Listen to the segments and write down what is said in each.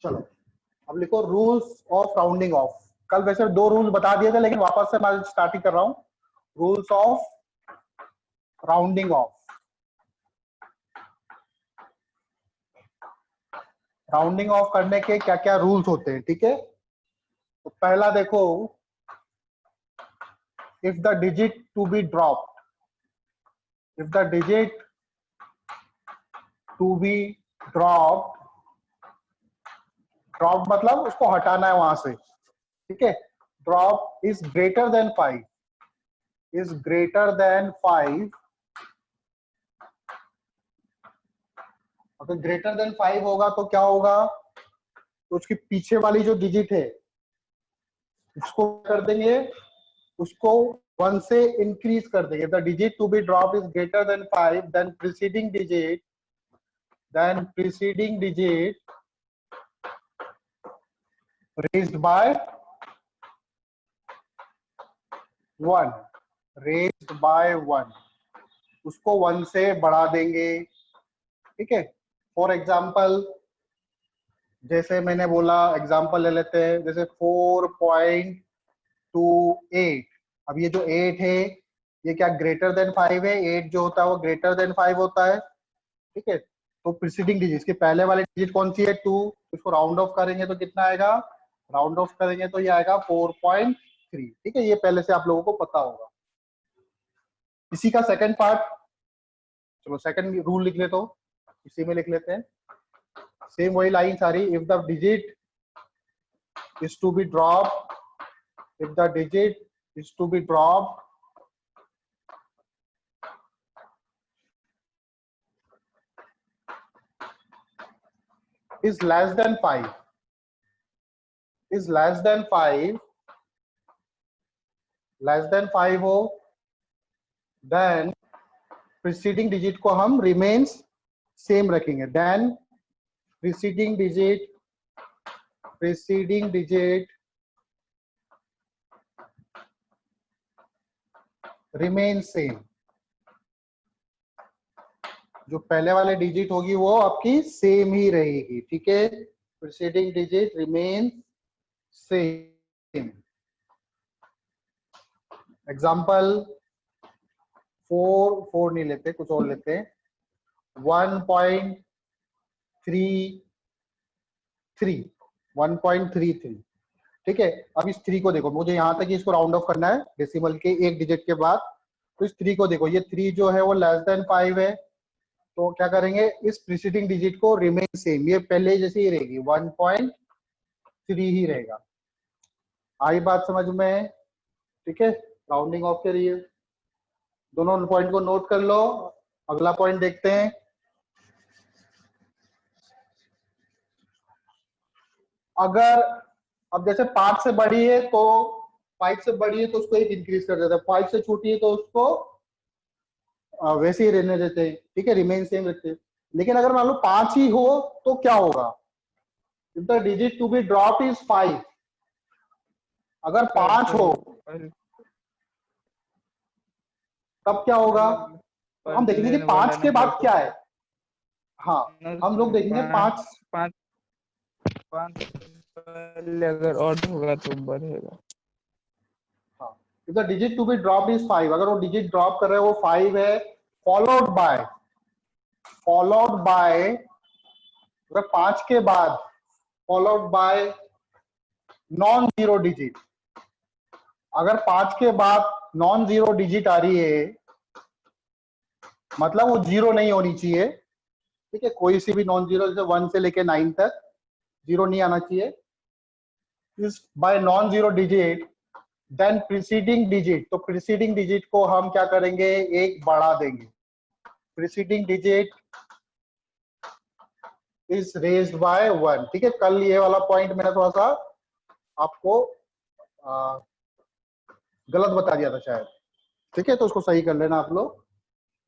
चलो अब लिखो रूल्स ऑफ राउंडिंग ऑफ। कल वैसे 2 रूल्स बता दिए थे, लेकिन वापस से मैं स्टार्टिंग कर रहा हूँ। Rules of rounding off. Rounding off करने के क्या क्या रूल्स होते हैं, ठीक है। तो पहला देखो, if the digit to be drop, if the digit to be drop, drop मतलब उसको हटाना है वहां से, ठीक है। Drop is greater than 5, is greater than 5। अगर ग्रेटर देन 5 होगा तो क्या होगा, तो उसके पीछे वाली जो डिजिट है उसको कर देंगे, उसको 1 से इंक्रीज कर देंगे। The digit to be drop is greater than 5, then preceding digit, then preceding digit raised by 1, raised by 1, उसको 1 से बढ़ा देंगे, ठीक है। फॉर एग्जाम्पल, जैसे मैंने बोला, एग्जाम्पल ले लेते हैं, जैसे 4.28। अब ये जो 8 है ये क्या ग्रेटर देन 5 है? 8 जो होता है वो ग्रेटर देन 5 होता है, ठीक है। तो प्रीसीडिंग डिजिट, इसके पहले वाली डिजिट कौन सी है? 2। इसको राउंड ऑफ करेंगे तो कितना आएगा? राउंड ऑफ करेंगे तो ये आएगा 4.3, ठीक है। ये पहले से आप लोगों को पता होगा। इसी का सेकंड पार्ट, चलो सेकंड रूल लिख लेते हो, इसी में लिख लेते हैं। सेम वही लाइन सारी। If the digit is to be dropped, if the digit is to be dropped, is less than 5, is less than 5, less than 5 हो, then preceding digit को हम remains same रखेंगे। then preceding digit remains same। जो पहले वाले digit होगी वो आपकी सेम ही रहेगी, ठीक है। Preceding digit remain same. Example 4 नहीं लेते, कुछ और लेते हैं। 1.33, ठीक है। अब इस 3 को देखो, मुझे यहां तक इसको राउंड ऑफ करना है डेसिमल के एक डिजिट के बाद। तो इस 3 को देखो, ये 3 जो है वो लेस देन 5 है, तो क्या करेंगे, इस प्रीसीडिंग डिजिट को रिमेन सेम, ये पहले जैसे ही रहेगी, 1.3 ही रहेगा। आई बात समझ में? ठीक है, राउंडिंग ऑफ के लिए दोनों पॉइंट को नोट कर लो। अगला पॉइंट देखते हैं। अगर अब जैसे 5 से बड़ी है तो 5 से बड़ी है तो उसको 1 इंक्रीज कर देते हैं, 5 से छोटी है तो उसको वैसे ही रहने देते हैं, ठीक है, रिमेन सेम रखते हैं। लेकिन अगर मान लो 5 ही हो तो क्या होगा? If the digit to be drop is 5, अगर 5 हो तब क्या होगा? हम देखेंगे कि 5 के बाद क्या है। हाँ, हम लोग देखेंगे 5 अगर ऑड होगा तो बढ़ेगा। हाँ, if the digit to be drop is 5, अगर वो डिजिट ड्रॉप कर रहे हैं वो 5 है, फॉलोड बाय अगर 5 के बाद followed by non zero digit. अगर 5 के बाद नॉन जीरो डिजिट आ रही है मतलब वो जीरो नहीं होनी चाहिए, ठीक है। कोई सी भी नॉन जीरो, जैसे 1 से लेके 9 तक जीरो नहीं आना चाहिए। इस by non zero digit, then preceding digit, तो प्रीसीडिंग डिजिट को हम क्या करेंगे, 1 बढ़ा देंगे। Preceding digit is raised by 1, ठीक है। कल ये वाला पॉइंट मैंने थोड़ा सा आपको गलत बता दिया था शायद, ठीक है, तो उसको सही कर लेना आप लोग।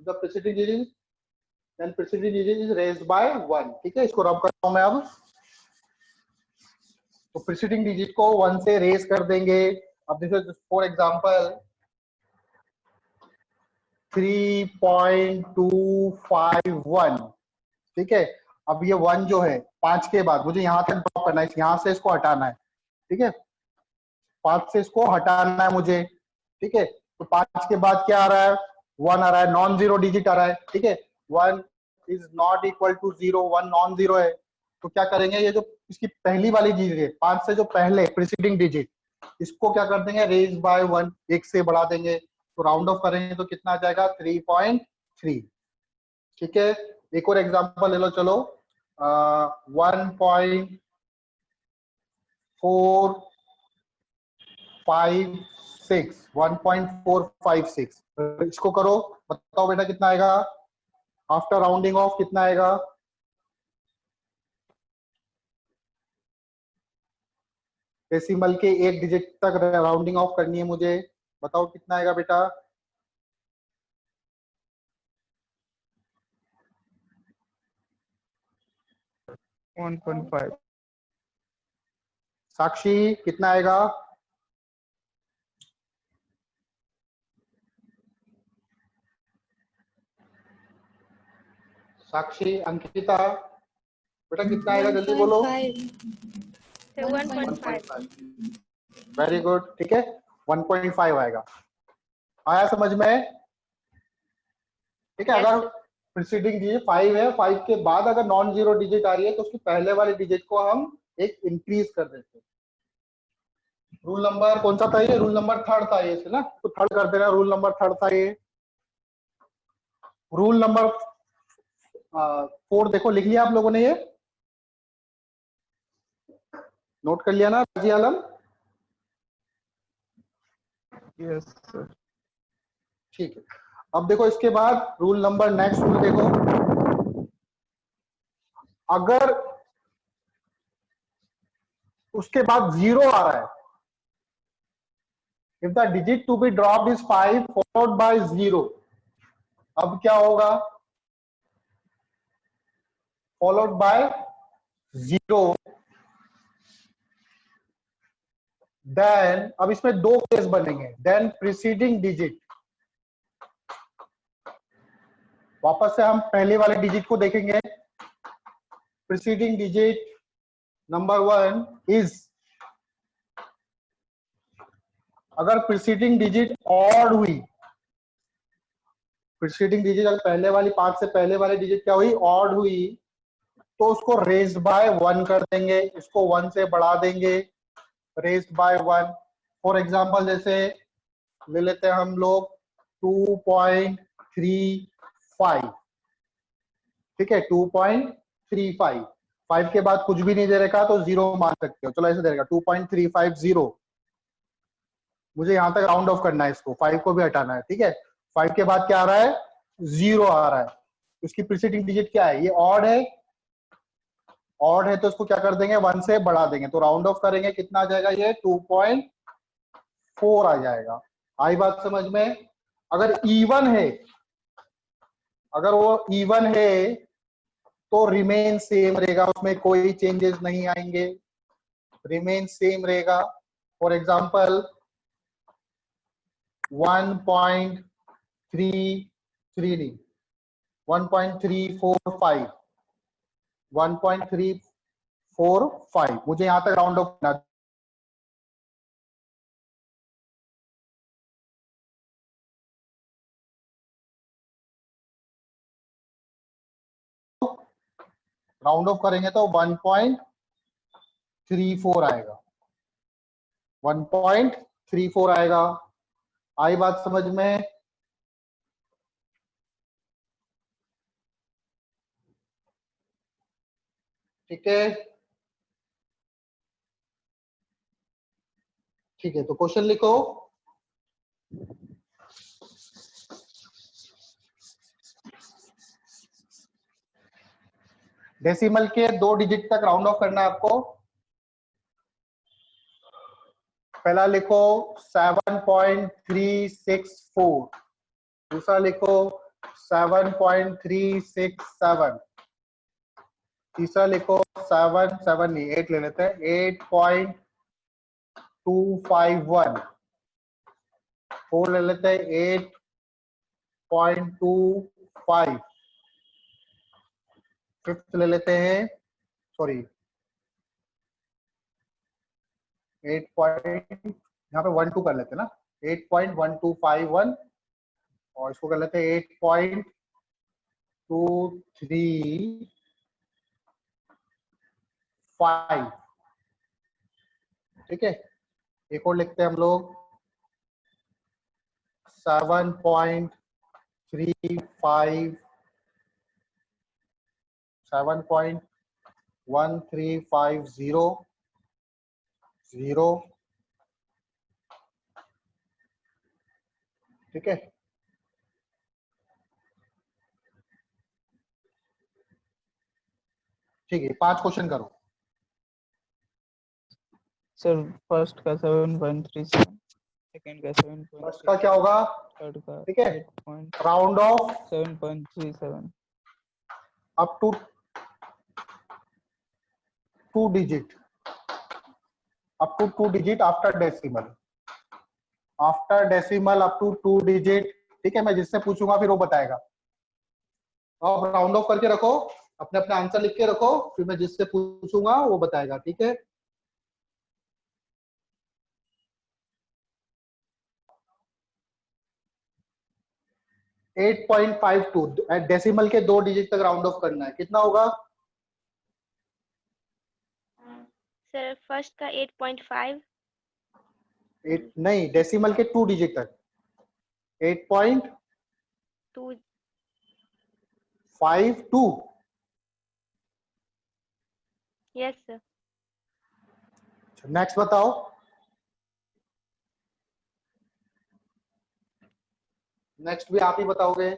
The preceding digit, then preceding digit is raised by 1, ठीक है। इसको रब करता हूं मैं अब। तो प्रीसीडिंग डिजिट को 1 से रेज कर देंगे। अब जैसे फॉर एग्जांपल 3.251, ठीक है। अब ये 1 जो है 5 के बाद मुझे यहाँ तक ड्रॉप करना है, यहाँ से इसको हटाना है, ठीक है, 5 से इसको हटाना है मुझे, ठीक है। तो 5 के बाद क्या आ रहा है, 1 आ रहा है, नॉन जीरो डिजिट आ रहा है, ठीक है। 1 is not equal to 0, 1 non zero है। तो क्या करेंगे, ये जो इसकी पहली वाली डिजिट है 5 से जो पहले प्रीसीडिंग डिजिट, इसको क्या कर देंगे, रेज बाय 1, 1 से बढ़ा देंगे। तो राउंड ऑफ करेंगे तो कितना आ जाएगा, 3.3, ठीक है। एक और एग्जांपल ले लो, चलो 1.456, इसको करो, बताओ बेटा कितना आएगा, आफ्टर राउंडिंग ऑफ कितना आएगा, डेसिमल के एक डिजिट तक राउंडिंग ऑफ करनी है मुझे, बताओ कितना आएगा बेटा। 1.5। साक्षी कितना आएगा, साक्षी, अंकिता बेटा कितना आएगा, जल्दी बोलो। 1.5। वेरी गुड, ठीक है, 1.5 आएगा। आया समझ में, ठीक है। Yes, अगर sir. प्रीसीडिंग डिजिट 5 है, 5 के बाद अगर नॉन जीरो डिजिट आ रही है तो उसकी पहले वाले डिजिट को हम एक इंक्रीज कर देते हैं। रूल नंबर कौन सा था ये, रूल नंबर 3 था ये ना, तो 3 कर देना, रूल नंबर 3 था ये। रूल नंबर 4 देखो, लिख लिया आप लोगों ने, ये नोट कर लिया ना राजी आलम, यस सर। ठीक है। अब देखो इसके बाद रूल नंबर, नेक्स्ट रूल देखो, अगर उसके बाद 0 आ रहा है, if the digit to be dropped is 5 followed by 0, अब क्या होगा, फॉलोड बाय 0, देन अब इसमें दो केस बनेंगे, देन प्रीसीडिंग डिजिट, वापस से हम पहले वाले डिजिट को देखेंगे, प्रीसीडिंग डिजिट नंबर 1 इज, अगर प्रीसीडिंग डिजिट ऑड हुई, प्रीसीडिंग डिजिट अगर पहले वाली 5 से पहले वाली डिजिट क्या हुई, ऑड हुई, तो उसको रेज्ड बाय 1 कर देंगे, इसको 1 से बढ़ा देंगे, रेज्ड बाय 1। फॉर एग्जांपल जैसे ले लेते हैं हम लोग 2.35, ठीक है, 2.35, 5 के बाद कुछ भी नहीं दे रखा तो 0 मान सकते हो, चलो ऐसे दे रखा 2.350, मुझे यहां तक राउंड ऑफ करना है, इसको 5 को भी हटाना है, ठीक है। 5 के बाद क्या आ रहा है, 0 आ रहा है, उसकी प्रीसीडिंग डिजिट क्या है, ये ऑड है, ऑड है तो इसको क्या कर देंगे, 1 से बढ़ा देंगे, तो राउंड ऑफ करेंगे कितना आ जाएगा, ये 2.4 आ जाएगा। आई बात समझ में। अगर इवन है, अगर वो इवन है तो रिमेन सेम रहेगा, उसमें कोई चेंजेस नहीं आएंगे, रिमेन सेम रहेगा। फॉर एग्जांपल 1.33 1.345 1.345, मुझे यहां तक राउंड ऑफ करना, राउंड ऑफ करेंगे तो 1.34 आएगा, 1.34 आएगा। आई बात समझ में, ठीक है, ठीक है। तो क्वेश्चन लिखो, डेसिमल के 2 डिजिट तक राउंड ऑफ करना है आपको। पहला लिखो 7.364, दूसरा लिखो 7.367, तीसरा लिखो 7 नहीं 8 ले लेते हैं, 8.251, 4 ले लेते हैं 8.25, फिफ्थ ले लेते हैं, सॉरी 8 पॉइंट, यहाँ पे 1 2 कर लेते हैं ना, 8.1251 और इसको कर लेते हैं 8.235। ठीक है, एक और लिखते हैं हम लोग 7.350 7.1350 ठीक है। ठीक है, 5 क्वेश्चन करो। सर फर्स्ट का 7.37, सेकंड का फर्स्ट का 7.6, क्या होगा, थर्ड का ठीक है, 8.7.37, round off 7.37, up to 2 digit, up to 2 digit after decimal, after decimal up to 2 digit. ठीक है, मैं जिससे पूछूंगा फिर वो बताएगा। तो आप राउंड ऑफ करके रखो, अपने अपने आंसर लिख के रखो, फिर मैं जिससे पूछूंगा वो बताएगा। ठीक है, एट 8.52 डेसिमल के 2 डिजिट तक राउंड ऑफ करना है, कितना होगा? सर फर्स्ट का 8.5, 8 नहीं, डेसिमल के 2 डिजिट तक 8.52। 2, यस सर। नेक्स्ट बताओ। नेक्स्ट भी आप ही बताओगे।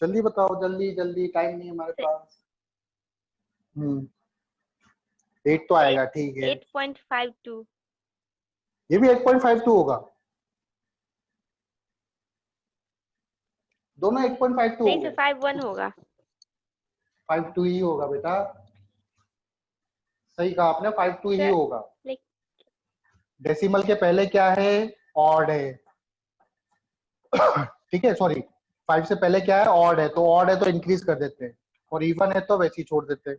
जल्दी बताओ, जल्दी जल्दी, टाइम नहीं है हमारे पास। 8 तो आएगा, ठीक है। 8.52, ये भी 8.52 होगा, दोनों 8.52 नहीं हो सर गए। 51 होगा। 52 ही होगा बेटा, सही कहा आपने, 52 ही सर होगा। लाइक डेसिमल के पहले क्या है, ऑड है। ठीक है, सॉरी 5 से पहले क्या है, ऑड है, तो ऑड है तो इंक्रीज कर देते हैं, और इवन है तो वैसे ही छोड़ देते हैं।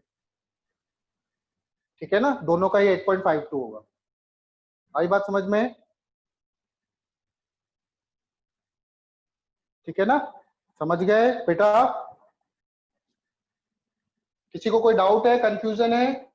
ठीक है ना, दोनों का ही 8.52 होगा। आई बात समझ में? ठीक है ना, समझ गए बेटा? किसी को कोई डाउट है, कंफ्यूजन है?